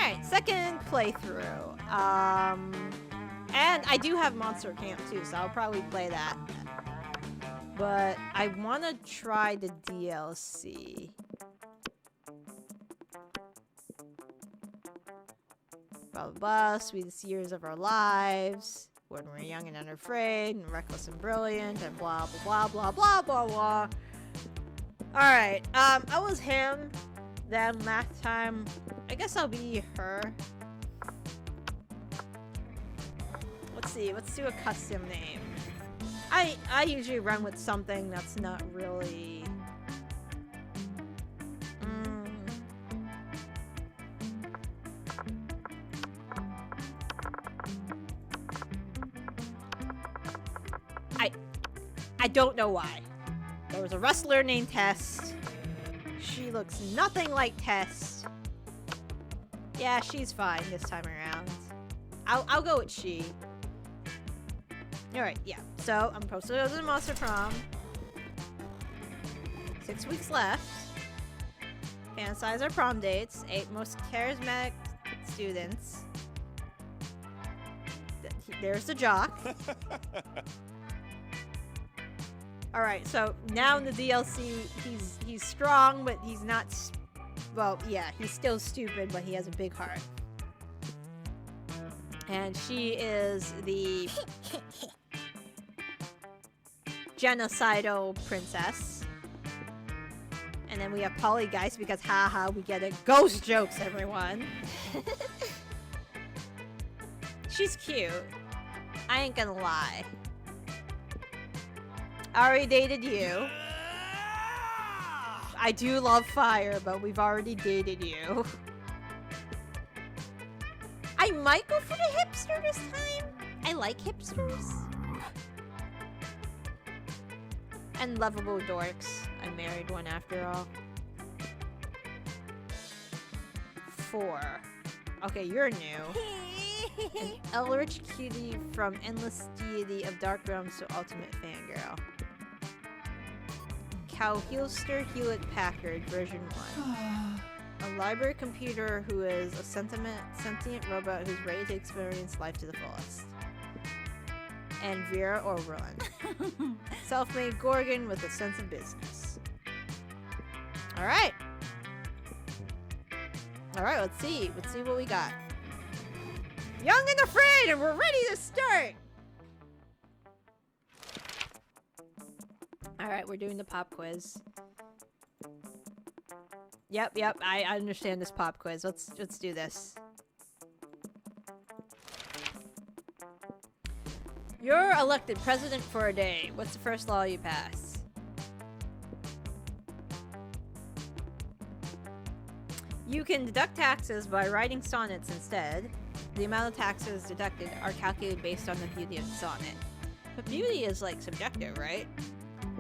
Alright, second playthrough. And I do have Monster Camp too, so I'll probably play that. But I want to try the DLC. Blah, blah, blah. Sweetest years of our lives. When we're young and unafraid, and reckless and brilliant, and blah, blah, blah, blah, blah, blah, blah. Alright, I was him. Then last time, I guess I'll be her. Let's see, let's do a custom name. I usually run with something that's not really... I don't know why. There was a wrestler named Tess. She looks nothing like Tess. Yeah, she's fine this time around. I'll go with she. Alright, yeah. So, I'm supposed to go to the Monster Prom. 6 weeks left. Fantasize our prom dates. 8 most charismatic students. There's the jock. Alright, so now in the DLC, he's strong, but he's not... Well, yeah, he's still stupid, but he has a big heart. And she is the... genocidal princess. And then we have Polygeist because haha, we get it. Ghost jokes, everyone. She's cute. I ain't gonna lie. I already dated you. I do love fire, but we've already dated you. I might go for the hipster this time. I like hipsters. And lovable dorks. I married one after all. 4. Okay, you're new. An Elrich cutie from endless deity of dark realms to ultimate fangirl. Cow Heelster Hewlett Packard version 1. A library computer who is a sentient robot who's ready to experience life to the fullest. And Vera Oberlin. Self-made Gorgon with a sense of business. Alright. Alright, let's see. Let's see what we got. Young and afraid, and we're ready to start! Alright, we're doing the pop quiz. Yep, I understand this pop quiz. Let's do this. You're elected president for a day. What's the first law you pass? You can deduct taxes by writing sonnets instead. The amount of taxes deducted are calculated based on the beauty of the sonnet. But beauty is like subjective, right?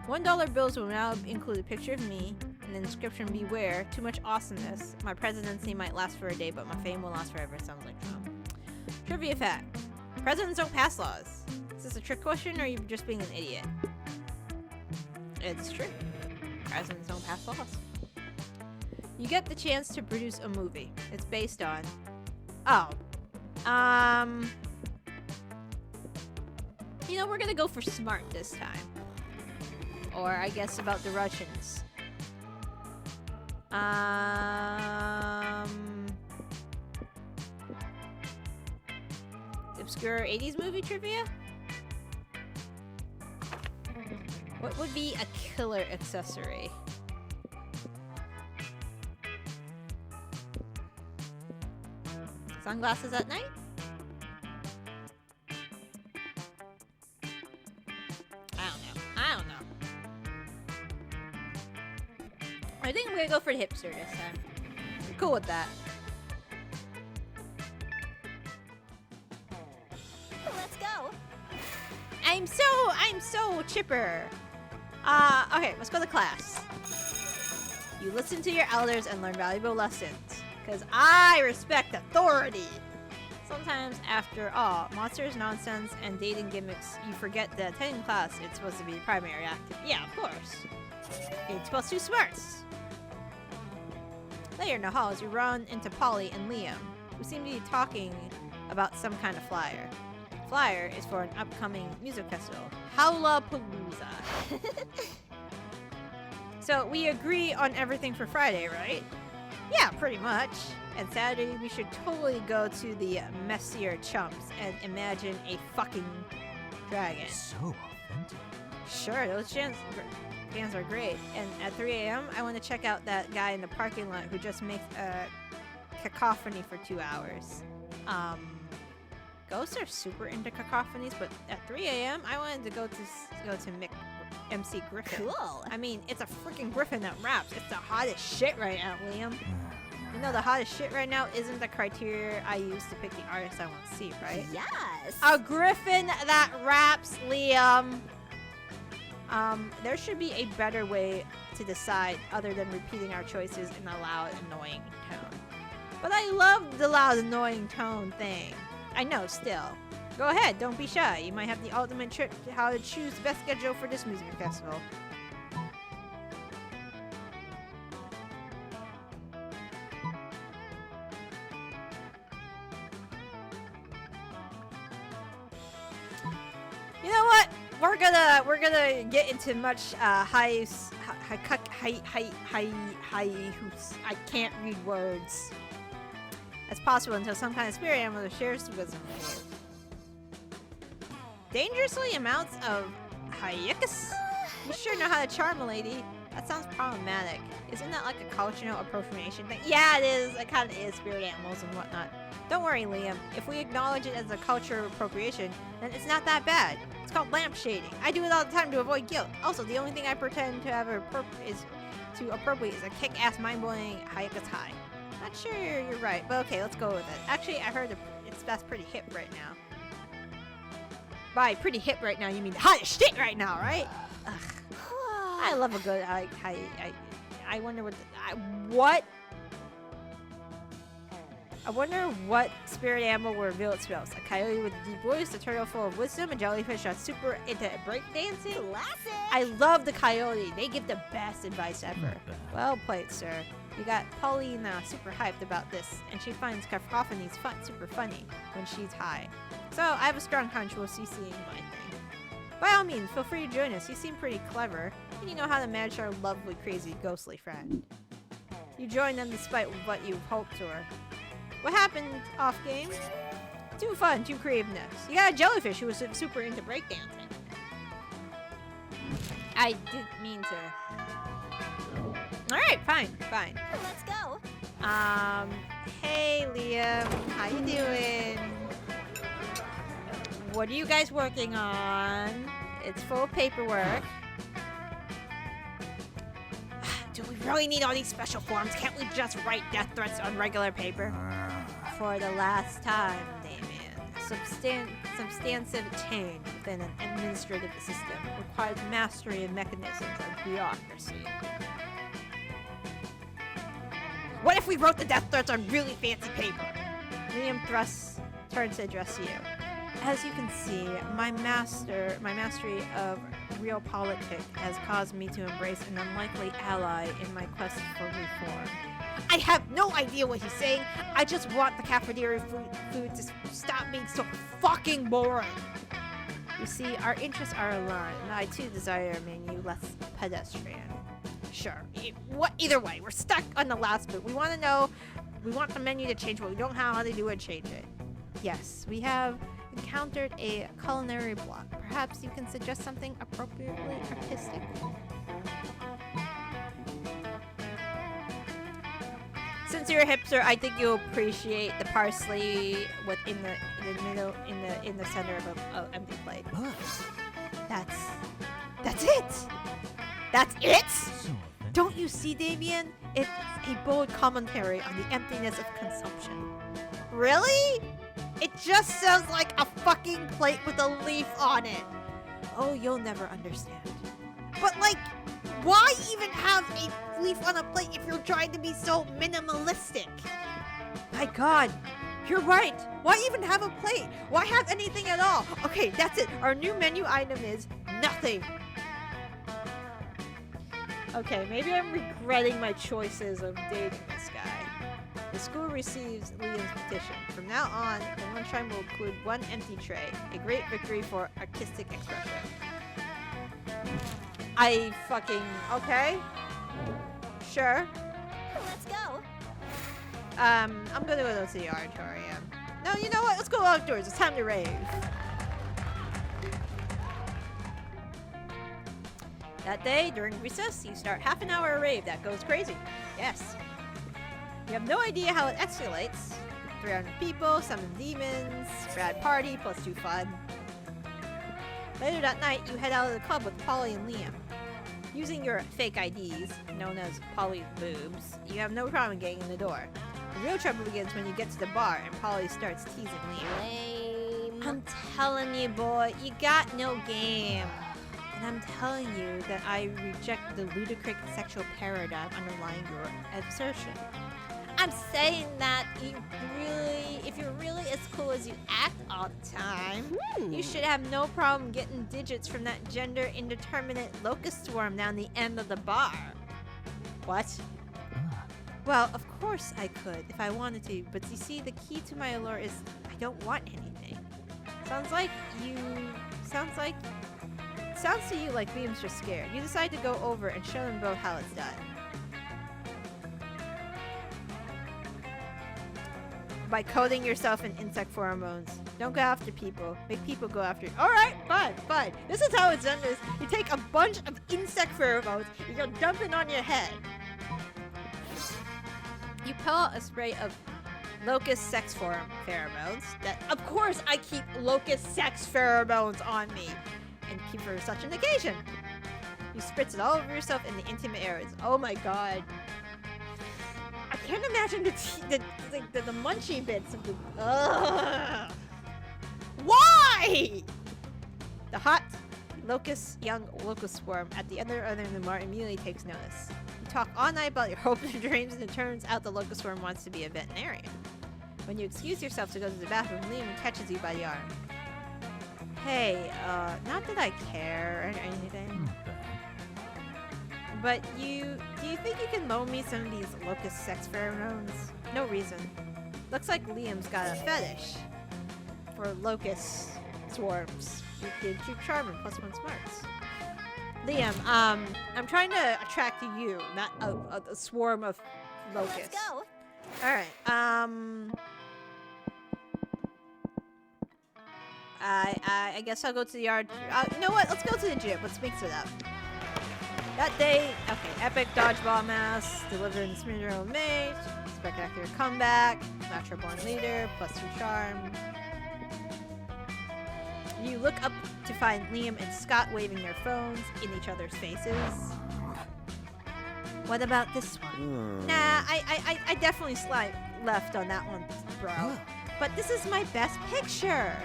$1 bills will now include a picture of me, and the inscription beware, too much awesomeness. My presidency might last for a day, but my fame will last forever. Sounds like Trump. Trivia fact. Presidents don't pass laws. Is this a trick question, or are you just being an idiot? It's true. Presidents don't pass laws. You get the chance to produce a movie. It's based on... Oh. You know, we're gonna go for smart this time. Or, I guess, about the Russians. Obscure 80s movie trivia? What would be a killer accessory? Sunglasses at night? I don't know. I think I'm gonna go for the hipster this time. I'm cool with that. Let's go. I'm so chipper. Okay, let's go to class. You listen to your elders and learn valuable lessons. Because I respect authority. Sometimes, after all, monsters, nonsense, and dating gimmicks, you forget that attending class is supposed to be primary active. Yeah, of course. It's supposed to be smarts. Later in the halls, you run into Polly and Liam. We seem to be talking about some kind of flyer. Flyer is for an upcoming music festival, Howlapalooza. So we agree on everything for Friday, right? Yeah, pretty much. And Saturday we should totally go to the Messier Chumps and imagine a fucking dragon. So authentic. Sure, those bands are great. And at 3 a.m., I want to check out that guy in the parking lot who just makes a cacophony for 2 hours. Ghosts are super into cacophonies, but at 3 a.m., I wanted to go to MC Griffin. Cool. I mean, it's a freaking Griffin that raps. It's the hottest shit right now, Liam. You know, the hottest shit right now isn't the criteria I use to pick the artist I want to see, right? Yes. A Griffin that raps, Liam. There should be a better way to decide other than repeating our choices in a loud, annoying tone. But I love the loud, annoying tone thing. I know, still. Go ahead, don't be shy. You might have the ultimate trick to how to choose the best schedule for this music festival. You know what? We're gonna get into much I can't read words as possible until some kind of spirit animal shares wisdom with you. Dangerously amounts of hyekus? You sure know how to charm a lady. That sounds problematic. Isn't that like a cultural appropriation thing? Yeah, it is. It kind of is, spirit animals and whatnot. Don't worry, Liam. If we acknowledge it as a cultural appropriation, then it's not that bad. It's called lamp shading. I do it all the time to avoid guilt. Also, the only thing I pretend to have appropriate is a kick-ass, mind-blowing hyekus high. Not sure you're right, but okay, let's go with it. Actually, I heard that's pretty hip right now. By pretty hip right now, you mean hot as shit right now, right? Ugh. I love a good I wonder what spirit animal will reveal its spells. A coyote with a deep voice, a turtle full of wisdom, a jellyfish that's super into breakdancing. Classic. I love the coyote. They give the best advice ever. Well played, sir. You got Paulina super hyped about this, and she finds cacophonies super funny when she's high. So I have a strong hunch we'll see seeing my thing. By all means, feel free to join us. You seem pretty clever, and you know how to manage our lovely, crazy, ghostly friend. You join them despite what you've hoped for. What happened off game? Too fun, too creativeness. You got a jellyfish who was super into breakdancing. I didn't mean to. Alright, fine. Let's go. Hey Liam, how you doing? What are you guys working on? It's full of paperwork. Do we really need all these special forms? Can't we just write death threats on regular paper? For the last time, Damien. Substantive change within an administrative system requires mastery of mechanisms of bureaucracy. What if we wrote the death threats on really fancy paper? Liam turns to address you. As you can see, my mastery of real politics has caused me to embrace an unlikely ally in my quest for reform. I have no idea what he's saying. I just want the cafeteria food to stop being so fucking boring. You see, our interests are aligned, and I too desire a menu less pedestrian. Sure. Either way, we're stuck on the last bit. We want the menu to change, but we don't know how to do it. Change it. Yes, we have encountered a culinary block. Perhaps you can suggest something appropriately artistic. Since you're a hipster, I think you'll appreciate the parsley within the middle, in the center of an empty plate. That's it. That's it. Don't you see, Damien? It's a bold commentary on the emptiness of consumption. Really? It just sounds like a fucking plate with a leaf on it. Oh, you'll never understand. But like, why even have a leaf on a plate if you're trying to be so minimalistic? My God, you're right. Why even have a plate? Why have anything at all? Okay, that's it. Our new menu item is nothing. Okay, maybe I'm regretting my choices of dating this guy. The school receives Liam's petition. From now on, the lunchtime will include one empty tray. A great victory for artistic expression. I fucking... Okay. Sure. Let's go. I'm gonna go to the auditorium. No, you know what? Let's go outdoors. It's time to rave. That day, during recess, you start half an hour rave that goes crazy. Yes. You have no idea how it escalates. 300 people, summon demons, rad party, plus 2 fun. Later that night, you head out of the club with Polly and Liam. Using your fake IDs, known as Polly's boobs, you have no problem getting in the door. The real trouble begins when you get to the bar and Polly starts teasing Liam. Lame. I'm telling you, boy, you got no game. And I'm telling you that I reject the ludicrous sexual paradigm underlying your assertion. I'm saying that if you're really as cool as you act all the time, you should have no problem getting digits from that gender indeterminate locust swarm down the end of the bar. What? Well, of course I could if I wanted to, but you see, the key to my allure is I don't want anything. Sounds to you like Liam's just scared. You decide to go over and show them both how it's done. By coating yourself in insect pheromones. Don't go after people. Make people go after you. Alright, fine. This is how it's done. You take a bunch of insect pheromones and you dump it on your head. You pull out a spray of locust sex pheromones. That, of course, I keep locust sex pheromones on me. And keep for such an occasion. You spritz it all over yourself in the intimate areas. Oh my god. I can't imagine the munchy bits of the... Ugh. Why? The hot young locust swarm at the other end of the bar immediately takes notice. You talk all night about your hopes and dreams, and it turns out the locust swarm wants to be a veterinarian. When you excuse yourself to go to the bathroom, Liam catches you by the arm. Hey, not that I care or anything. But do you think you can loan me some of these locust sex pheromones? No reason. Looks like Liam's got a fetish for locust swarms. You did your charming plus 1 smarts. Liam, I'm trying to attract you, not a swarm of locusts. Let's go. Alright, I guess I'll go to the yard. You know what? Let's go to the gym. Let's mix it up. That day, okay, epic dodgeball mass, delivered in Smithfield mate, spectacular comeback, natural born leader, plus 2 charm. You look up to find Liam and Scott waving their phones in each other's faces. What about this one? Nah, I definitely left on that one, bro. But this is my best picture.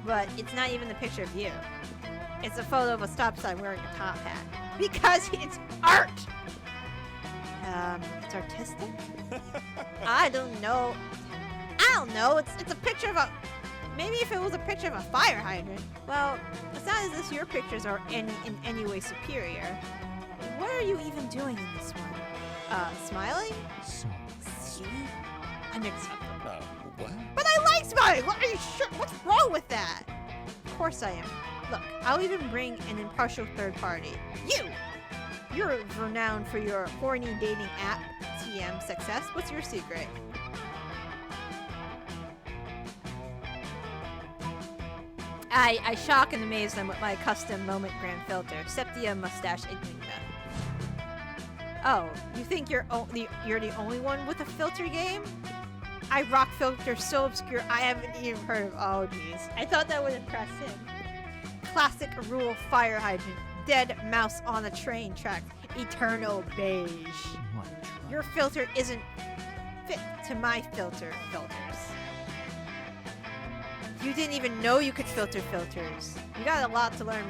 But it's not even a picture of you. It's a photo of a stop sign wearing a top hat. Because it's art! It's artistic? I don't know. It's a picture of a... Maybe if it was a picture of a fire hydrant. Well, it's not as if your pictures are in any way superior. What are you even doing in this one? Smiling? See? Unacceptable. What? But I like smiling! Are you sure? What's wrong with that? Of course I am. Look, I'll even bring an impartial third party. You! You're renowned for your horny dating app TM success. What's your secret? I shock and amaze them with my custom moment grand filter, Septia Mustache Enigma. Oh, you think you're the only one with a filter game? I rock filters so obscure I haven't even heard of. Oh geez, I thought that would impress him. Classic rule fire hydrant, dead mouse on a train track, eternal beige. Your filter isn't fit to my filters. You didn't even know you could filter filters. You got a lot to learn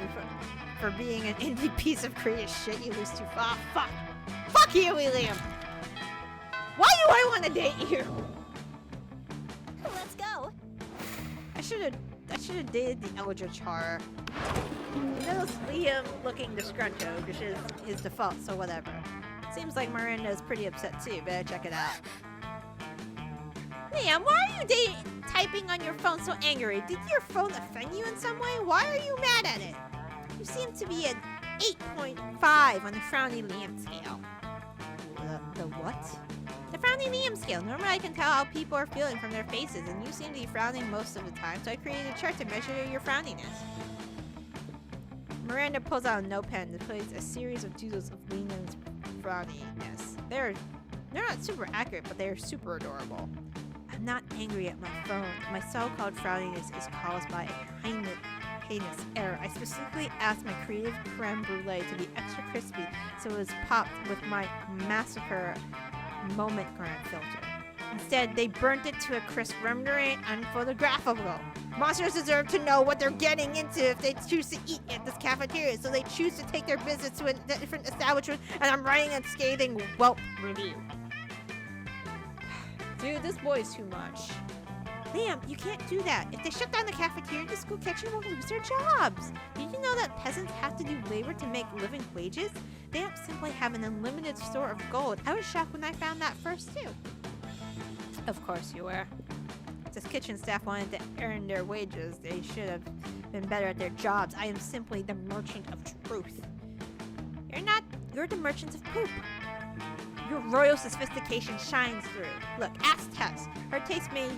for being an indie piece of creative shit you lose to. Ah, fuck. Fuck you, William. Why do I want to date you? Let's go. I should have dated the Eldritch Horror. You know, Liam looking disgruntled, which is his default, so whatever. Seems like Miranda is pretty upset too. Better check it out. Liam, why are you typing on your phone so angry? Did your phone offend you in some way? Why are you mad at it? You seem to be an 8.5 on the Frowny Liam scale. The what? The Frowny Liam scale. Normally I can tell how people are feeling from their faces, and you seem to be frowning most of the time, so I created a chart to measure your frowniness. Miranda pulls out a notepad and displays a series of doodles of Liam's frowniness. They're not super accurate, but they're super adorable. I'm not angry at my phone. My so-called frowniness is caused by a heinous error. I specifically asked my creative creme brulee to be extra crispy, so it was popped with my massacre moment grand filter. Instead, they burnt it to a crisp, rendering it unphotographable. Monsters deserve to know what they're getting into if they choose to eat at this cafeteria, so they choose to take their business to a different establishment, and I'm writing a scathing Whelp review. Dude, this boy is too much. Liam, you can't do that. If they shut down the cafeteria, the school kitchen will lose their jobs. Did you know that peasants have to do labor to make living wages? They don't simply have an unlimited store of gold. I was shocked when I found that first, too. Of course you were. If this kitchen staff wanted to earn their wages, they should have been better at their jobs. I am simply the merchant of truth. You're not. You're the merchant of poop. Your royal sophistication shines through. Look, ask Tess. Her taste may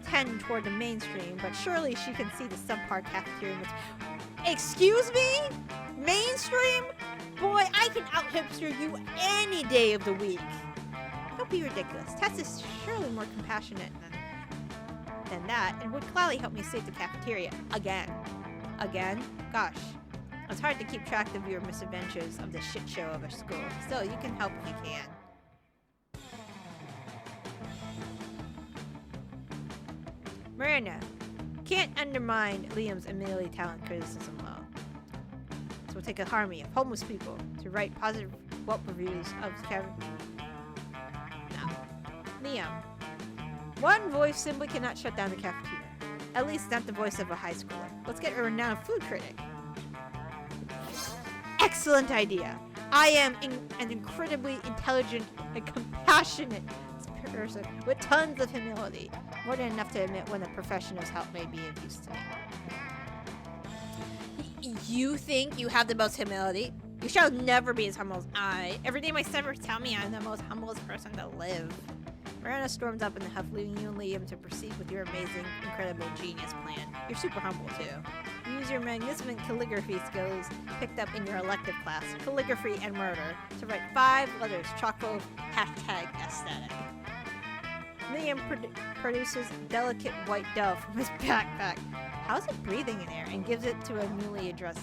tend toward the mainstream, but surely she can see the subpar cafeteria. Excuse me? Mainstream? Boy, I can out-hipster you any day of the week. Don't be ridiculous. Tess is surely more compassionate than that, and would gladly help me save the cafeteria. Again. Again? Gosh. It's hard to keep track of your misadventures of the shit show of a school. Still, you can help if you can. Miranda, can't undermine Liam's immediately talent criticism alone. So we'll take a army of homeless people to write positive Whelp reviews of Kevin. No. Liam, one voice simply cannot shut down the cafeteria. At least not the voice of a high schooler. Let's get a renowned food critic. Excellent idea. I am an incredibly intelligent and compassionate person with tons of humility. More than enough to admit when a professional's help may be of use to me. You think you have the most humility? You shall never be as humble as I. Every day my servers tell me I'm the most humblest person to live. Miranda storms up in the huff, leaving you and Liam to proceed with your amazing, incredible, genius plan. You're super humble, too. You use your magnificent calligraphy skills picked up in your elective class, calligraphy and murder, to write 5 letters chock full of #aesthetic. Liam produces delicate white dove from his backpack. How's it breathing in air? And gives it newly addressed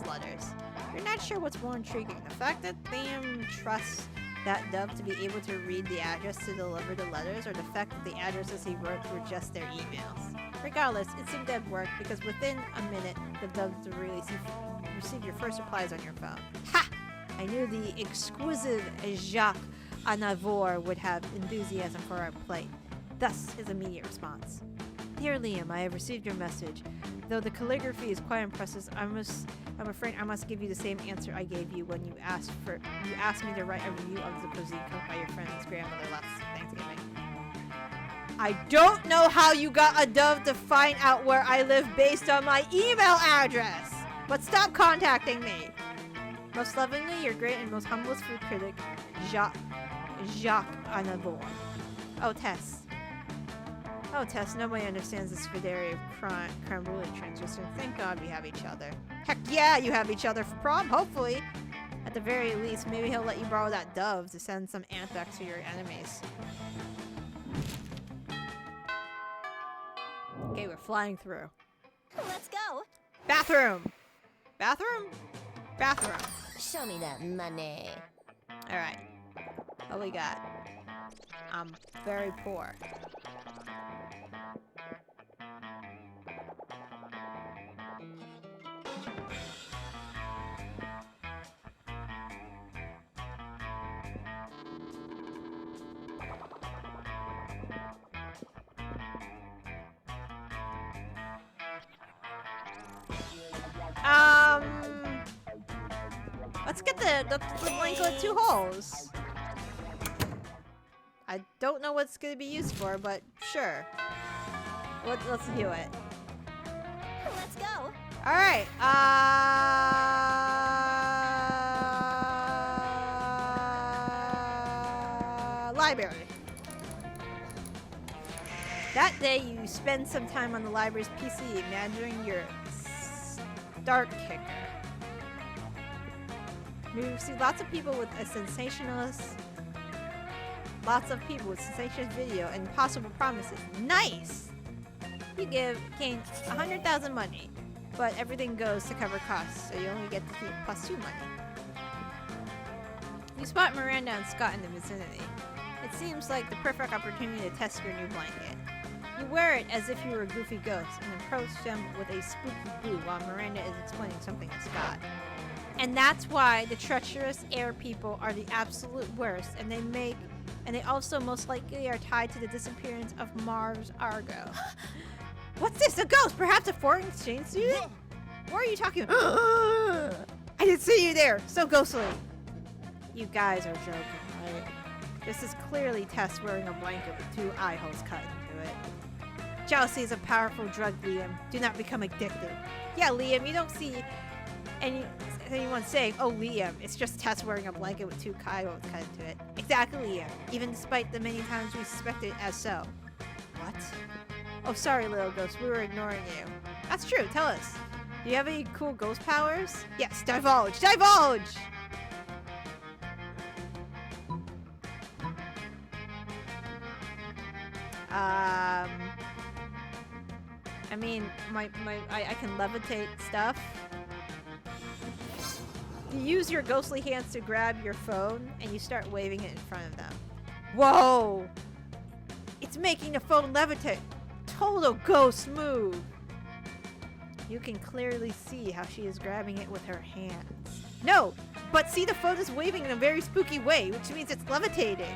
letters. You're not sure what's more intriguing, the fact that Liam trusts that dove to be able to read the address to deliver the letters, or the fact that the addresses he wrote were just their emails. Regardless, it seemed to have worked, because within a minute, the dove received your first replies on your phone. Ha! I knew the exquisite Jacques Anavor would have enthusiasm for our plate. Thus, his immediate response. Dear Liam, I have received your message. Though the calligraphy is quite impressive, I'm afraid I must give you the same answer I gave you when you asked me to write a review of the cuisine cooked by your friend's grandmother last Thanksgiving. I don't know how you got a dove to find out where I live based on my email address, but stop contacting me. Most lovingly, your great and most humblest food critic, Jacques Anavor. Oh, Tess, nobody understands this fidelity of creme brulee transition. Thank God we have each other. Heck yeah, you have each other for prom, hopefully. At the very least, maybe he'll let you borrow that dove to send some ant back to your enemies. Okay, we're flying through. Let's go. Bathroom! Bathroom? Bathroom. Show me that money. Alright. What we got? I'm very poor. Let's get the link with 2 holes. I Don't know what's gonna be used for, but sure. Let's do it. Let's go. Alright, library. That day, you spend some time on the library's PC imagining your start kicker. You see lots of people with a sensationalist, lots of people with sensationalist video and impossible promises. Nice! You gain 100,000 money, but everything goes to cover costs, so you only get to keep +2 money. You spot Miranda and Scott in the vicinity. It seems like the perfect opportunity to test your new blanket. You wear it as if you were a goofy ghost and approach them with a spooky boo while Miranda is explaining something to Scott. And that's why the treacherous air people are the absolute worst, and they also most likely are tied to the disappearance of Mars Argo. What's this? A ghost? Perhaps a foreign exchange student? What are you talking about? I didn't see you there! So ghostly! You guys are joking, right? This is clearly Tess wearing a blanket with 2 eye holes cut into it. Jealousy is a powerful drug, Liam. Do not become addicted. Yeah, Liam, you don't see anyone saying, oh, Liam, it's just Tess wearing a blanket with 2 eye holes cut into it. Exactly, Liam. Even despite the many times we suspected it as so. What? Oh, sorry, little ghost. We were ignoring you. That's true. Tell us. Do you have any cool ghost powers? Yes, divulge! Divulge! I mean, I can levitate stuff. You use your ghostly hands to grab your phone, and you start waving it in front of them. Whoa! It's making the phone levitate! Total ghost move! You can clearly see how she is grabbing it with her hands. No! But see, the phone is waving in a very spooky way, which means it's levitating.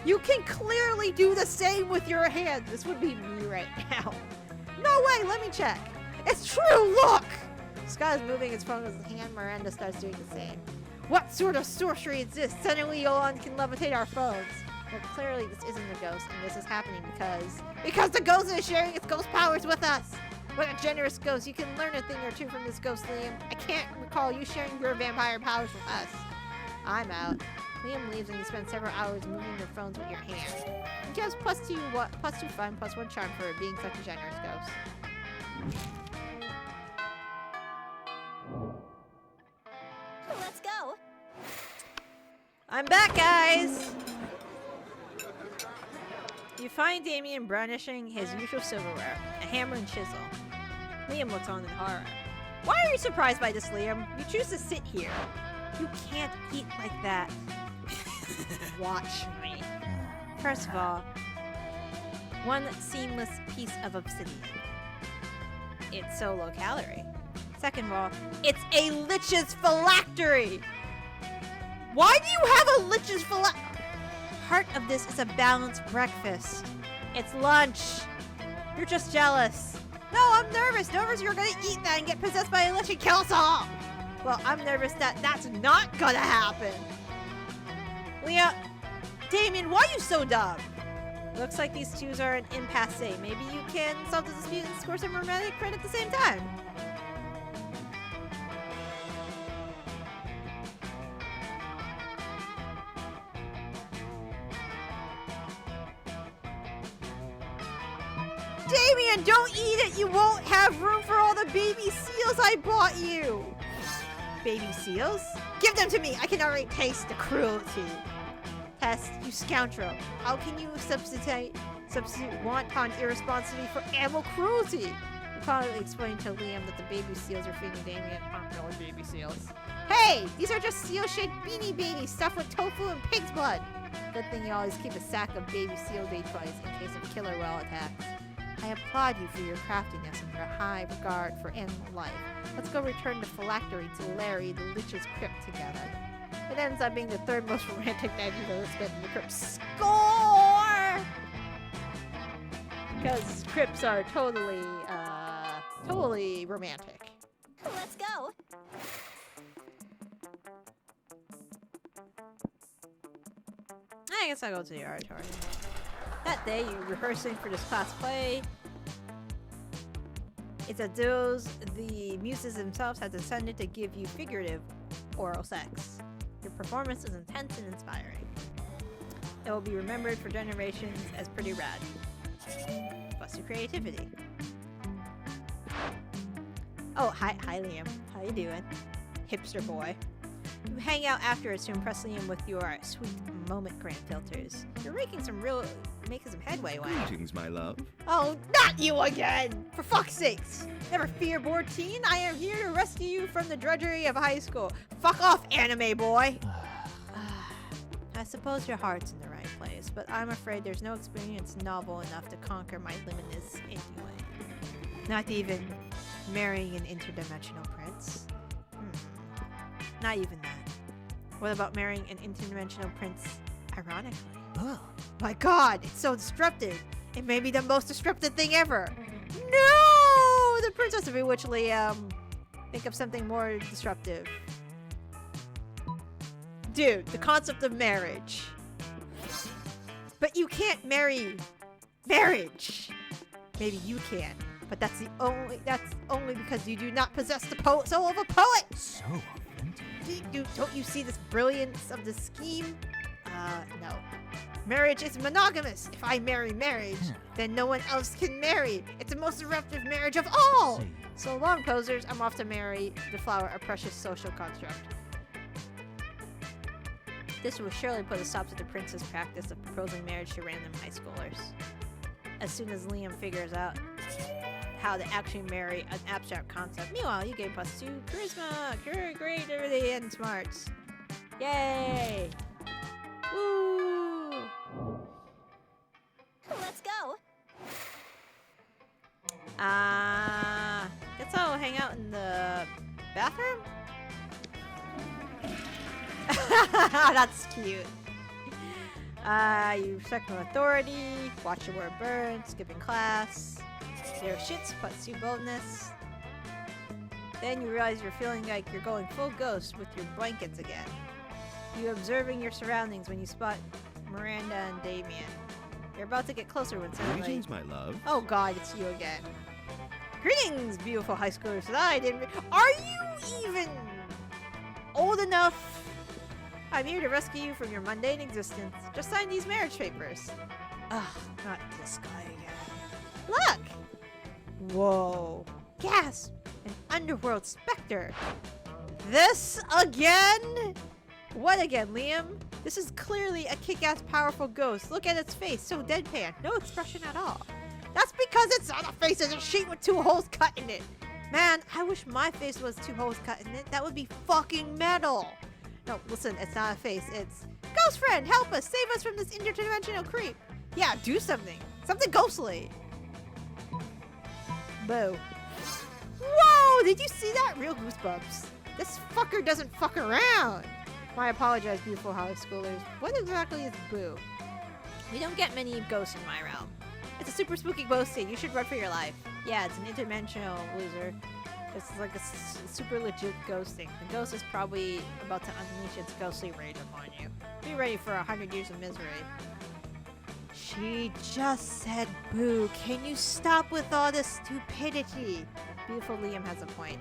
You can clearly do the same with your hands. This would be me right now. No way, let me check. It's true, look! Scott is moving his phone with his hand. Miranda starts doing the same. What sort of sorcery is this? Suddenly Yolan can levitate our phones. Well, clearly this isn't a ghost, and this is happening because the ghost is sharing its ghost powers with us. What a generous ghost. You can learn a thing or two from this ghost, Liam. I can't recall you sharing your vampire powers with us. I'm out. Liam leaves and you spend several hours moving your phones with your hands. It gives +2 fun, +1 charm for being such a generous ghost. Let's go. I'm back, guys! You find Damien brandishing his usual silverware, a hammer and chisel. Liam looks on in horror. Why are you surprised by this, Liam? You choose to sit here. You can't eat like that. Watch me. First of all, one seamless piece of obsidian. It's so low calorie. Second of all, it's a lich's phylactery! Why do you have a lich's phylactery? Part of this is a balanced breakfast. It's lunch. You're just jealous. No, I'm nervous. Nervous you're gonna eat that and get possessed by a lich and kill us all. Well, I'm nervous that that's not gonna happen. Leah, Damien, why are you so dumb? Looks like these twos are an impasse. Maybe you can solve the dispute and score some romantic credit at the same time. Damien, don't eat it! You won't have room for all the baby seals I bought you! Baby seals? Give them to me! I can already taste the cruelty. Tess, you scoundrel. How can you substitute wanton irresponsibility for animal cruelty? You probably explained to Liam that the baby seals are feeding Damien aren't really baby seals. Hey! These are just seal-shaped beanie babies stuffed with tofu and pig's blood! Good thing you always keep a sack of baby seal day toys in case of killer whale attacks. I applaud you for your craftiness and your high regard for animal life. Let's go return the phylactery to Larry the Lich's crypt together. It ends up being the third most romantic night you've ever spent in the crypt. Score! Because crypts are totally romantic. Let's go. I guess I'll go to the oratory. That day, you're rehearsing for this class play. It's a those the muses themselves have descended to give you figurative oral sex. Your performance is intense and inspiring. It will be remembered for generations as pretty rad. Plus your creativity. Oh, hi Liam. How you doing? Hipster boy. You hang out afterwards to impress Liam with your sweet moment gram filters. You're making some headway, Wang. Greetings, my love. Oh, not you again! For fuck's sakes! Never fear, bored teen. I am here to rescue you from the drudgery of high school. Fuck off, anime boy! I suppose your heart's in the right place, but I'm afraid there's no experience novel enough to conquer my limitless anyway. Not even marrying an interdimensional prince. Not even that. What about marrying an interdimensional prince ironically? Oh my god, it's so disruptive. It may be the most disruptive thing ever. No! The Princess of Bewitched Liam. Think of something more disruptive. Dude, the concept of marriage. But you can't marry marriage. Maybe you can, but that's only because you do not possess the soul of a poet. So authentic. Don't you see this brilliance of the scheme? No. Marriage is monogamous. If I marry marriage, then no one else can marry. It's the most disruptive marriage of all. So long, posers. I'm off to marry the flower, a precious social construct. This will surely put a stop to the prince's practice of proposing marriage to random high schoolers. As soon as Liam figures out how to actually marry an abstract concept. Meanwhile, you gain +2 charisma, great, everything, and smarts. Yay! Woo! Let's go. Guess I'll hang out in the bathroom? That's cute. You respect no authority, watch your word burn, skipping class, zero shits, +2 boldness. Then you realize you're feeling like you're going full ghost with your blankets again. You observing your surroundings when you spot Miranda and Damien. You're about to get closer when suddenly... Greetings, my love. Oh god, it's you again. Greetings, beautiful high schoolers. Are you even old enough? I'm here to rescue you from your mundane existence. Just sign these marriage papers. Ugh, not this guy again. Look! Whoa. Gasp! An underworld specter. This again? What again, Liam? This is clearly a kick-ass powerful ghost. Look at its face, so deadpan. No expression at all. That's because it's on a face as a sheet with 2 holes cut in it. Man, I wish my face was 2 holes cut in it. That would be fucking metal. No, listen, it's not a face. It's... Ghost friend, help us. Save us from this interdimensional creep. Yeah, do something. Something ghostly. Boo. Whoa, did you see that? Real goosebumps. This fucker doesn't fuck around. I apologize, beautiful high schoolers. What exactly is boo? We don't get many ghosts in my realm. It's a super spooky ghosting. You should run for your life. Yeah, it's an interdimensional loser. It's like a super legit ghosting. The ghost is probably about to unleash its ghostly rage upon you. Be ready for 100 years of misery. She just said boo. Can you stop with all this stupidity? Beautiful Liam has a point.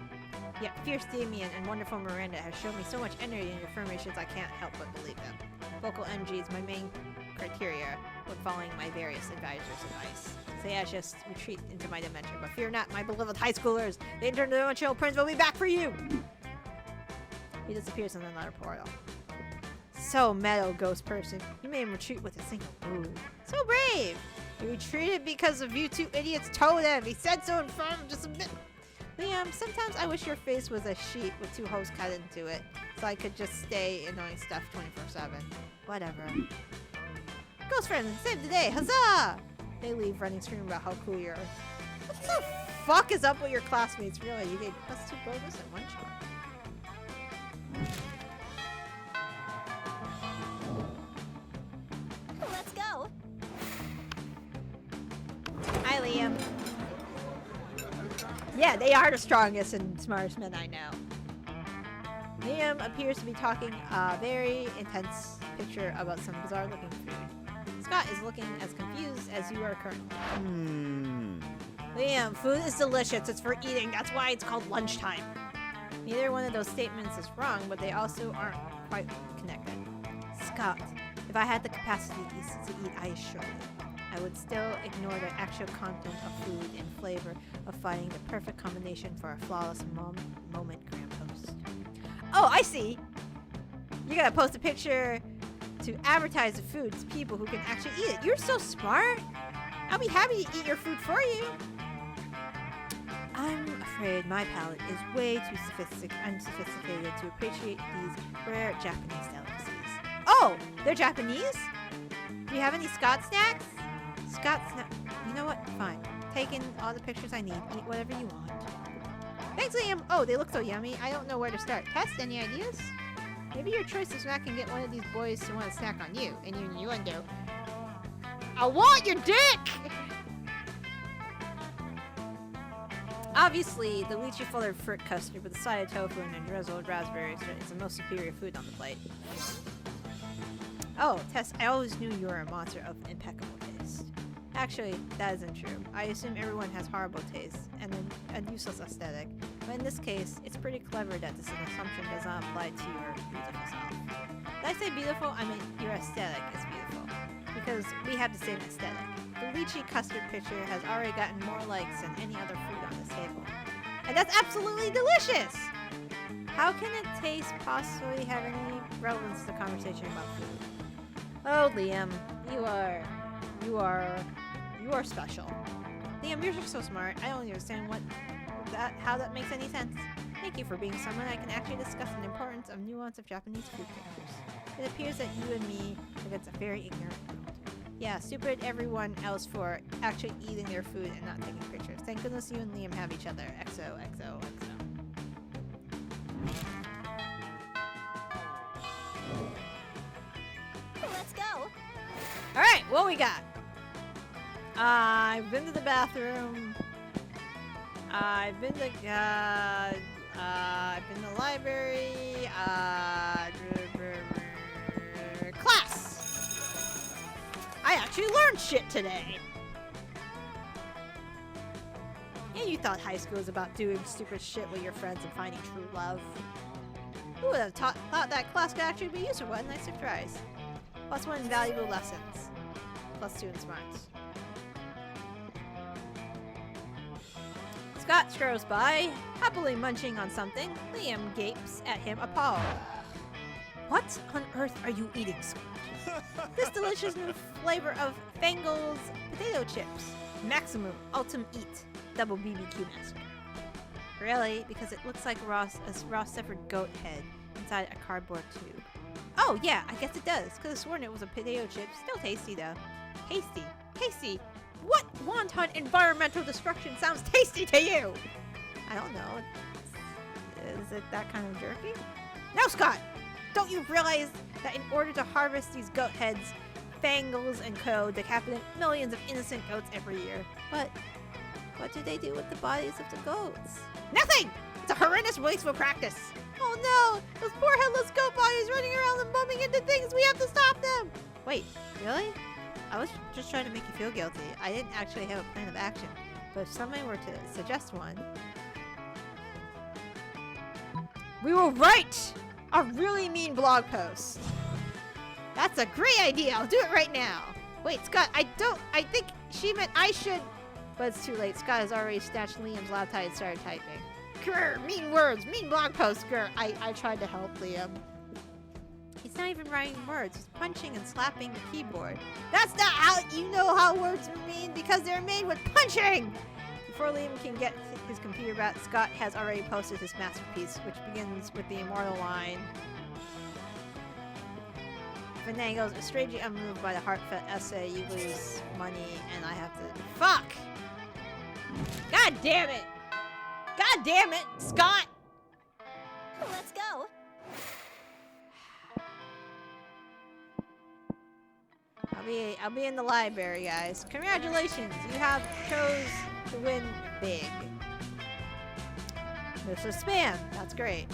Yet fierce Damien and wonderful Miranda have shown me so much energy in your affirmations I can't help but believe them. Vocal energy is my main criteria when following my various advisors' advice. So yeah, just retreat into my dimension. But fear not, my beloved high schoolers. The interdimensional prince will be back for you! He disappears in another portal. So metal, ghost person. You made him retreat with a single move. So brave! He retreated because of you 2 idiots told him. He said so in front of just a bit. Liam, sometimes I wish your face was a sheet with 2 holes cut into it, so I could just stay annoying stuff 24/7. Whatever. Ghost friends, save the day! Huzzah! They leave running, screaming about how cool you are. What the fuck is up with your classmates? Really, you get +2 bonus and 1 shot. Let's go. Hi, Liam. Yeah, they are the strongest and smartest men I know. Liam appears to be talking a very intense picture about some bizarre looking food. His Scott is looking as confused as you are currently. Liam. Liam, food is delicious. It's for eating. That's why it's called lunchtime. Neither one of those statements is wrong, but they also aren't quite connected. Scott, if I had the capacity to eat, I assure you, I would still ignore the actual content of food and flavor of finding the perfect combination for a flawless moment gram post. Oh, I see! You gotta post a picture to advertise the food to people who can actually eat it. You're so smart! I'll be happy to eat your food for you! I'm afraid my palate is way too unsophisticated to appreciate these rare Japanese delicacies. Oh! They're Japanese? Do you have any Scott snacks? Scott snack. You know what? Fine. Take in all the pictures I need. Eat whatever you want. Thanks, Liam! Oh, they look so yummy. I don't know where to start. Test, any ideas? Maybe your choice of snack can get one of these boys to want to snack on you. And you wonder, I want your dick! Obviously, the lychee-flavored fruit custard with a side of tofu and a drizzled raspberries is the most superior food on the plate. Oh, Tess, I always knew you were a monster of impeccable taste. Actually, that isn't true. I assume everyone has horrible taste and a useless aesthetic, but in this case, it's pretty clever that this assumption does not apply to your beautiful self. When I say beautiful, I mean your aesthetic is beautiful, because we have the same aesthetic. The lychee custard picture has already gotten more likes than any other food on this table. And that's absolutely delicious! How can a taste possibly have any relevance to the conversation about food? Oh, Liam, you are special. Liam, you're just so smart. I don't understand how that makes any sense. Thank you for being someone I can actually discuss the importance of nuance of Japanese food pictures. It appears that you and me are against a very ignorant world. Yeah, stupid everyone else for actually eating their food and not taking pictures. Thank goodness you and Liam have each other. XO, XO, XO. Let's go. Alright, what we got? I've been to the bathroom. I've been to the library. Class! I actually learned shit today. Yeah, you thought high school was about doing stupid shit with your friends and finding true love. Who would have thought that class could actually be useful? What a nice surprise. +1 valuable lessons. +2 in smarts. Scott strolls by, happily munching on something. Liam gapes at him appalled. What on earth are you eating, Scott? This delicious new flavor of Fangel's potato chips. Maximum Ultimate Eat Double BBQ Master. Really? Because it looks like a raw severed goat head inside a cardboard tube. Oh yeah, I guess it does. Could have sworn it was a potato chip. Still tasty though. Tasty. Tasty. What wanton environmental destruction sounds tasty to you? I don't know. Is it that kind of jerky? No, Scott! Don't you realize that in order to harvest these goat heads, Fangles and Co. decapitate millions of innocent goats every year? But what do they do with the bodies of the goats? Nothing! It's a horrendous, wasteful practice. Oh no! Those poor headless goat bodies running around and bumping into things! We have to stop them! Wait, really? I was just trying to make you feel guilty. I didn't actually have a plan of action. But if somebody were to suggest one... We will write a really mean blog post. That's a great idea. I'll do it right now. Wait, Scott, I think she meant I should... But it's too late. Scott has already snatched Liam's laptop and started typing. Grr, mean words, mean blog posts, grr. I tried to help Liam. He's not even writing words. He's punching and slapping the keyboard. That's not how you know how words are made, because they're made with punching! Before Liam can get his computer back, Scott has already posted his masterpiece, which begins with the immortal line. Finagle's strangely unmoved by the heartfelt essay, you lose money, and I have to... Fuck! God damn it! God damn it, Scott! Let's go. I'll be in the library, guys. Congratulations, you have chose to win big. This is spam. That's great.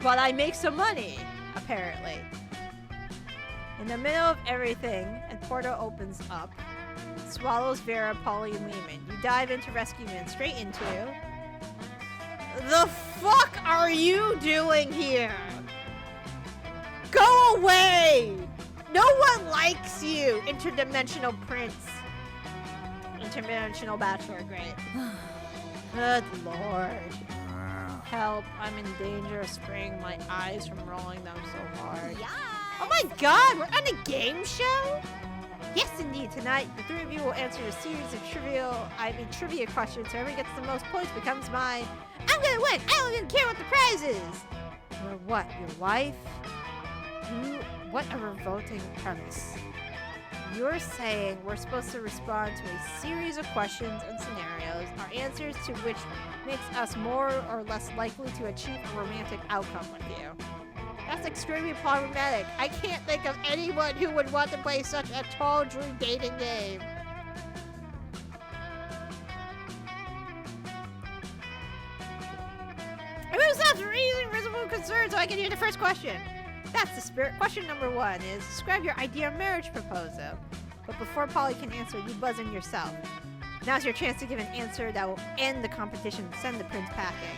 but I make some money, apparently. In the middle of everything, a portal opens up. Swallows Vera, Polly, and Lehman. You dive into rescue men, straight into... The fuck are you doing here? Go away! No one likes you, interdimensional prince. Interdimensional bachelor, great. Good lord. Help, I'm in danger of spraying my eyes from rolling them so hard. Yeah. Oh my god, we're on a game show? Yes, indeed. Tonight, the three of you will answer a series of trivia questions. Whoever gets the most points becomes mine. I'm gonna win! I don't even care what the prize is! Your what? Your wife? What a revolting premise. You're saying we're supposed to respond to a series of questions and scenarios, our answers to which makes us more or less likely to achieve a romantic outcome with you. That's extremely problematic. I can't think of anyone who would want to play such a tawdry dating game. I'm gonna stop raising reasonable concerns so I can hear the first question. That's the spirit. Question number 1 is describe your ideal marriage proposal. But before Polly can answer, you buzz in yourself. Now's your chance to give an answer that will end the competition and send the prince packing.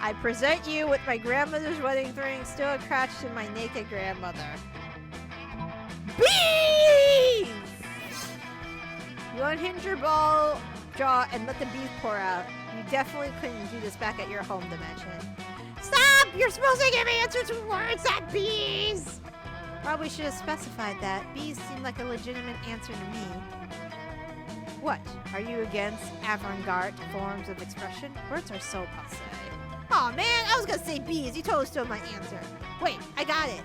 I present you with my grandmother's wedding ring still attached to my naked grandmother. Bees! You unhinge your ball jaw and let the bees pour out. You definitely couldn't do this back at your home dimension. Stop! You're supposed to give answers to words, not bees! Probably should have specified that. Bees seem like a legitimate answer to me. What? Are you against avant-garde forms of expression? Words are so passé. Aw, man, I was gonna say bees. You totally stole my answer. Wait, I got it.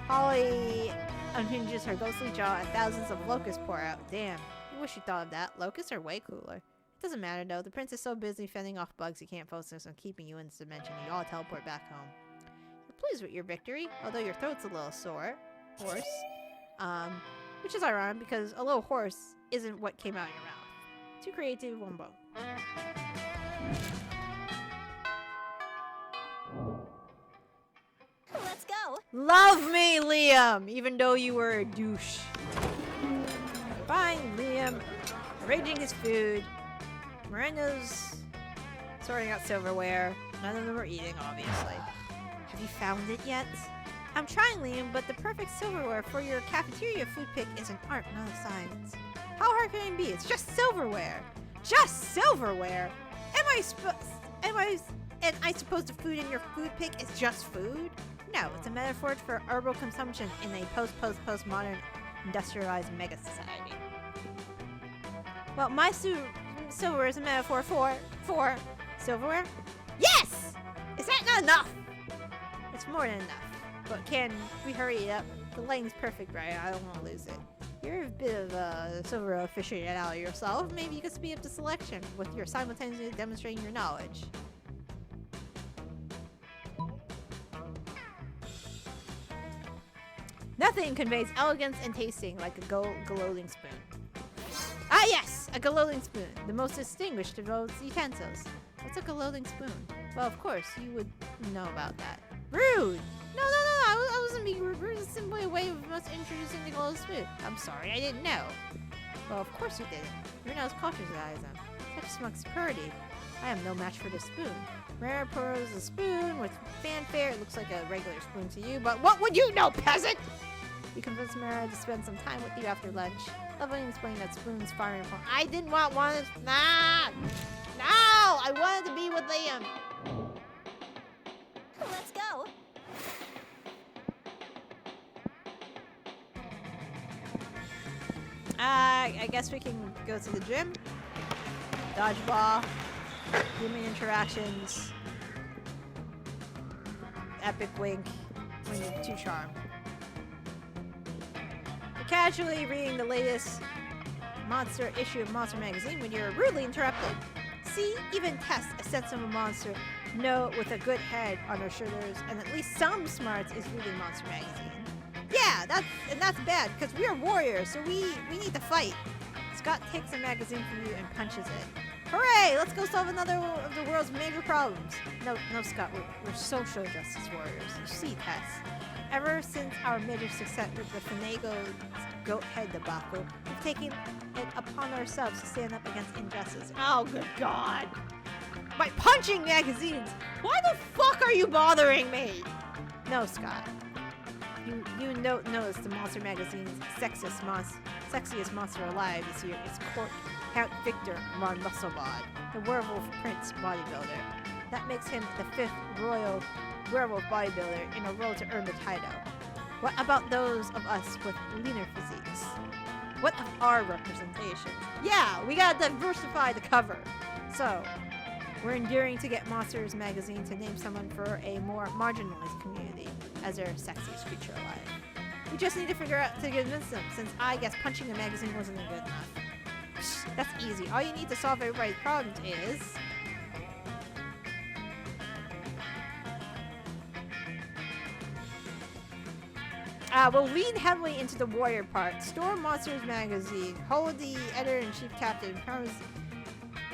Polly unhinges her ghostly jaw and thousands of locusts pour out. Damn, I wish you thought of that. Locusts are way cooler. It doesn't matter though. The prince is so busy fending off bugs he can't focus on keeping you in this dimension. You all teleport back home. You're pleased with your victory, although your throat's a little sore. Horse. Which is ironic because a little horse isn't what came out of your mouth. Too creative, one bone. Let's go. Love me, Liam, even though you were a douche. Fine, Liam. Arranging his food. Miranda's sorting out silverware. None of them are eating, obviously. Have you found it yet? I'm trying, Liam, but the perfect silverware for your cafeteria food pick is an art, not a science. How hard can it be? It's just silverware. Just silverware? Am I supposed the food in your food pick is just food? No, it's a metaphor for herbal consumption in a post-modern industrialized mega society. Well, my silverware is a metaphor for silverware? Yes! Is that not enough? It's more than enough. But can we hurry it up? The lighting's perfect, right? I don't want to lose it. You're a bit of a silver aficionado yourself. Maybe you could speed up the selection with your simultaneously demonstrating your knowledge. Nothing conveys elegance and tasting like a glowing spoon. Ah yes, a glowing spoon, the most distinguished of those utensils. What's a glowing spoon? Well, of course, you would know about that. Rude! No, I wasn't being rude. Rude is simply a way of us introducing the glowing spoon. I'm sorry, I didn't know. Well, of course you didn't. You're not as cautious as I am. Such smug purity. I am no match for this spoon. Rare purrs a spoon with fanfare. It looks like a regular spoon to you, but what would you know, peasant? You convinced Mara to spend some time with you after lunch. Lovely explained that spoon's far important. I didn't want one. Nah! No! I wanted to be with Liam. Let's go. I guess we can go to the gym. Dodgeball. Human interactions. Epic wink. When you're too charmed. You're casually reading the latest monster issue of Monster magazine when you're rudely interrupted. See, even Tess, a sensible monster, with a good head on her shoulders and at least some smarts, is reading Monster magazine. Yeah, that's bad because we are warriors, so we need to fight. Scott takes a magazine from you and punches it. Hooray! Let's go solve another of the world's major problems. No, Scott, we're social justice warriors. You see, Tess. Ever since our major success with the Finago's goat head debacle, we've taken it upon ourselves to stand up against injustice. Oh, good God! By punching magazines! Why the fuck are you bothering me? No, Scott. You notice the Monster Magazine's sexiest monster alive this year is Count Victor von Musselbod, the werewolf prince bodybuilder. That makes him the 5th royal werewolf bodybuilder in a row to earn the title. What about those of us with leaner physiques? What of our representations? Yeah, we gotta diversify the cover. So, we're enduring to get Monsters Magazine to name someone for a more marginalized community as their sexiest creature alive. We just need to figure out to convince them, since I guess punching a magazine wasn't good enough. Psh, that's easy. All you need to solve everybody's problems is... we'll lean heavily into the warrior part. Store Monsters Magazine. Hold the editor-in-chief captain.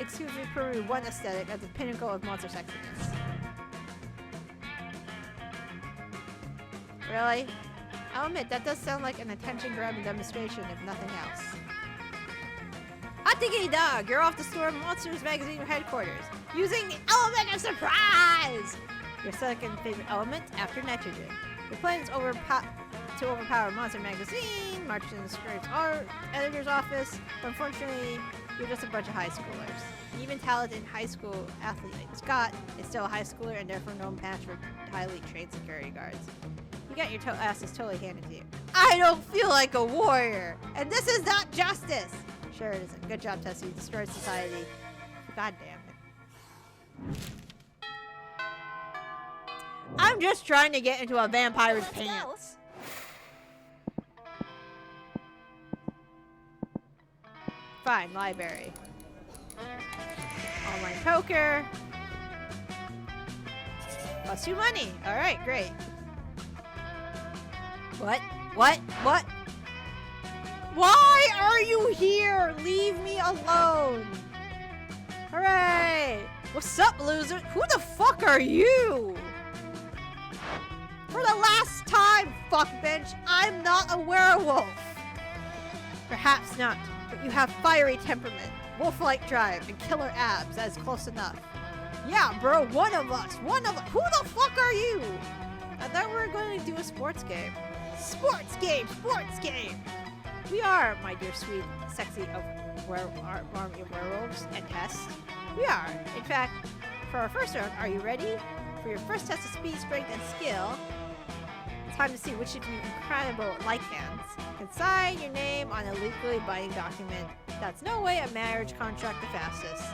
Excuse me, Peru, one aesthetic at the pinnacle of monster sexiness. Really? I'll admit, that does sound like an attention-grabbing demonstration, if nothing else. Hot diggity dog! You're off to store Monsters Magazine headquarters, using the element of surprise! Your second favorite element after nitrogen. Your plan is to overpower Monster Magazine, march in the script's editor's office, but unfortunately, you're just a bunch of high schoolers. Even talented high school athlete like Scott is still a high schooler and therefore no match for highly trained security guards. You got your asses totally handed to you. I don't feel like a warrior, and this is not justice! Sure it isn't. Good job, Tessie. You destroyed society. God damn it. I'm just trying to get into a vampire's pants. Fine, library. Online poker. Plus 2 money. Alright, great. What? Why are you here? Leave me alone. Hooray! What's up, loser? Who the fuck are you? For the last time, fuckbench, I'm not a werewolf. Perhaps not, but you have fiery temperament, wolf-like drive, and killer abs. That is close enough. Yeah, bro, one of us. Who the fuck are you? I thought we were going to do a sports game. Sports game! We are, my dear sweet, sexy of werewolves and Tess. We are. In fact, for our first round, are you ready? For your first test of speed, strength, and skill, it's time to see which of you incredible lycans can sign your name on a legally binding document that's no way a marriage contract the fastest.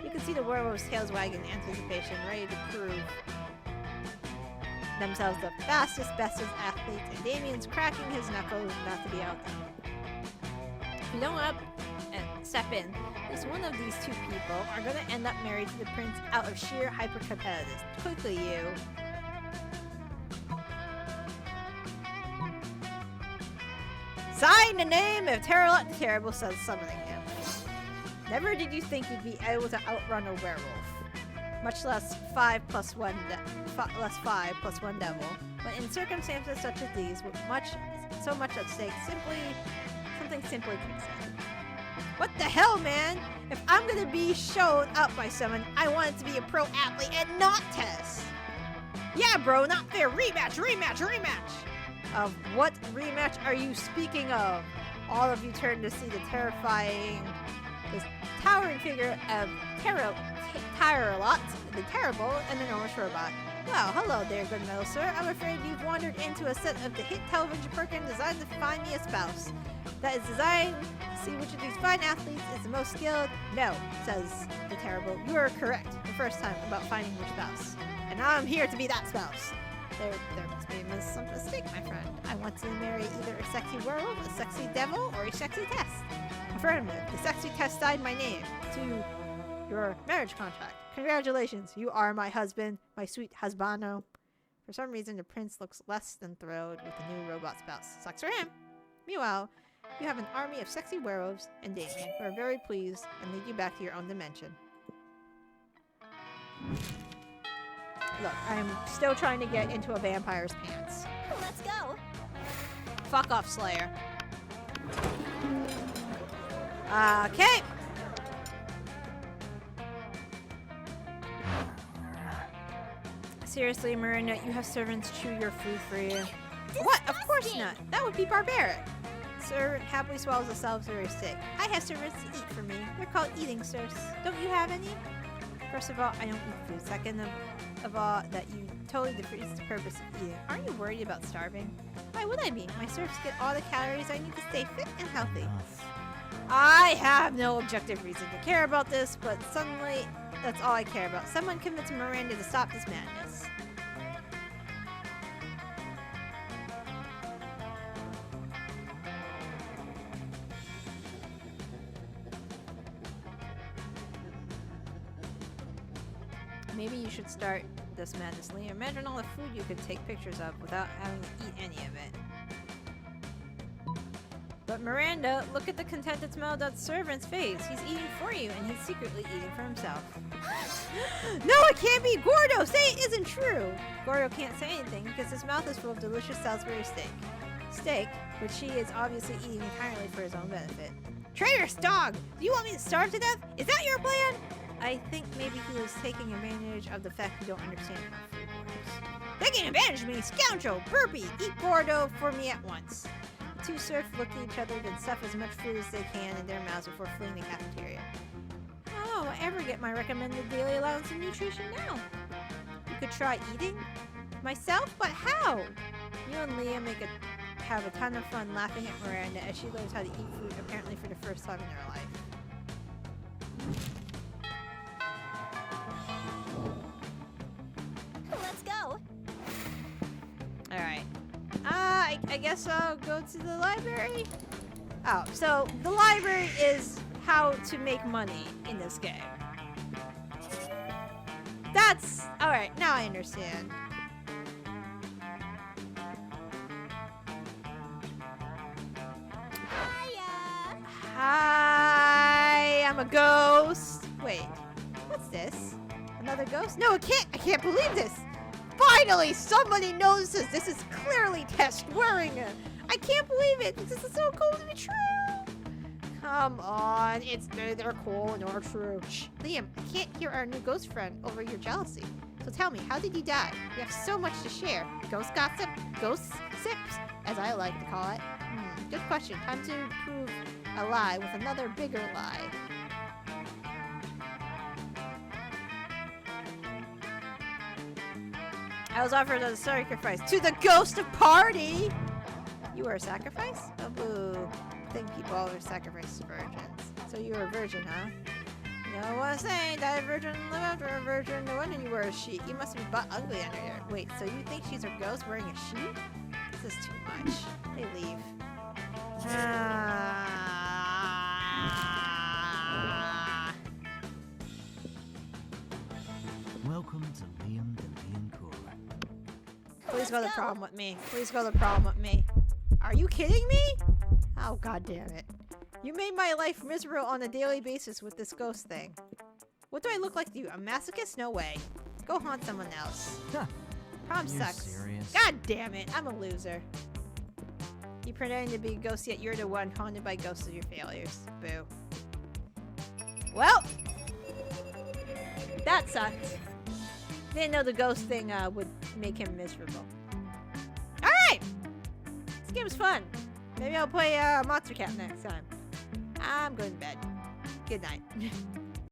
You can see the werewolves' tails wagging in anticipation, ready to prove themselves the fastest, bestest athletes, and Damien's cracking his knuckles not to be outdone. If you don't step in, at least one of these two people are going to end up married to the prince out of sheer hyper-competitiveness. Quickly, you. Sign the name of Terralot the Terrible, says summoning him. Never did you think you'd be able to outrun a werewolf. Much less 5 plus 1 devil. But in circumstances such as these, with so much at stake, something simply kicks in. What the hell, man? If I'm gonna be shown up by someone, I want it to be a pro athlete and not Tess. Yeah, bro, not fair. Rematch. Of what rematch are you speaking of? All of you turn to see the towering figure of Terralot, the Terrible, and the enormous robot. Well, hello there, good metal sir. I'm afraid you've wandered into a set of the hit television program designed to find me a spouse. That is designed to see which of these fine athletes is the most skilled. No, says the Terrible. You are correct the first time about finding your spouse. And now I'm here to be that spouse. There must be some mistake, my friend. I want to marry either a sexy werewolf, a sexy devil, or a sexy Tess. Affirmative. The sexy Tess signed my name to your marriage contract. Congratulations, you are my husband, my sweet husbando. For some reason, the prince looks less than thrilled with the new robot spouse. Sucks for him. Meanwhile, you have an army of sexy werewolves and Damien who are very pleased and lead you back to your own dimension. Look, I'm still trying to get into a vampire's pants. Let's go. Fuck off, Slayer. Okay. Seriously, Miranda, you have servants chew your food for you. What? Of course not. That would be barbaric. Servant happily swallows a Salisbury steak. I have servants to eat for me. They're called eating serfs. Don't you have any? First of all, I don't eat food. Second of all, that you totally defeats the purpose of eating. Aren't you worried about starving? Why would I be? My serfs get all the calories I need to stay fit and healthy. I have no objective reason to care about this, but suddenly, that's all I care about. Someone convince Miranda to stop this madness. Maybe you should start this madness, Liam. Imagine all the food you could take pictures of without having to eat any of it. But Miranda, look at the contented smile of that servant's face. He's eating for you, and he's secretly eating for himself. No, it can't be! Gordo, say it isn't true! Gordo can't say anything because his mouth is full of delicious Salisbury steak. Steak, which he is obviously eating entirely for his own benefit. Traitorous dog! Do you want me to starve to death? Is that your plan? I think maybe he was taking advantage of the fact you don't understand how food works. Taking advantage of me, scoundrel! Burpee! Eat Gordo for me at once. The two serfs look at each other, then stuff as much food as they can in their mouths before fleeing the cafeteria. How will I ever get my recommended daily allowance of nutrition now? You could try eating? Myself? But how? You and Leah have a ton of fun laughing at Miranda as she learns how to eat food apparently for the first time in her life. Let's go. Alright. I guess I'll go to the library? Oh, so the library is how to make money in this game. That's... Alright, now I understand. Hiya. Hi, I'm a ghost. Wait, what's this? Another ghost? No, I can't believe this. Finally, somebody notices. This is clearly Tess wearing it. I can't believe it. This is so cool to be true. Come on, it's neither cool nor true. Shh, Liam, I can't hear our new ghost friend over your jealousy. So tell me, how did you die? We have so much to share. Ghost gossip? Ghost sips, as I like to call it. Good question. Time to prove a lie with another bigger lie. I was offered as a sacrifice to the ghost of party! You were a sacrifice? Oh, boo. I think people always sacrifice virgins. So you were a virgin, huh? No one saying that a virgin live after a virgin. No wonder you were a sheep. You must be butt ugly under there. Wait, so you think she's a ghost wearing a sheep? This is too much. They leave. Welcome to Liam the Liam Cooler. Please go to prom with me. Please go to prom with me. Are you kidding me? Oh, god damn it. You made my life miserable on a daily basis with this ghost thing. What do I look like to you? A masochist? No way. Go haunt someone else. Huh. Prom You sucks. serious? God damn it. I'm a loser. You pretending to be a ghost, yet you're the one haunted by ghosts of your failures. Boo. Well, that sucked. Didn't know the ghost thing would make him miserable. Alright! This game was fun. Maybe I'll play Monster Cat next time. I'm going to bed. Good night.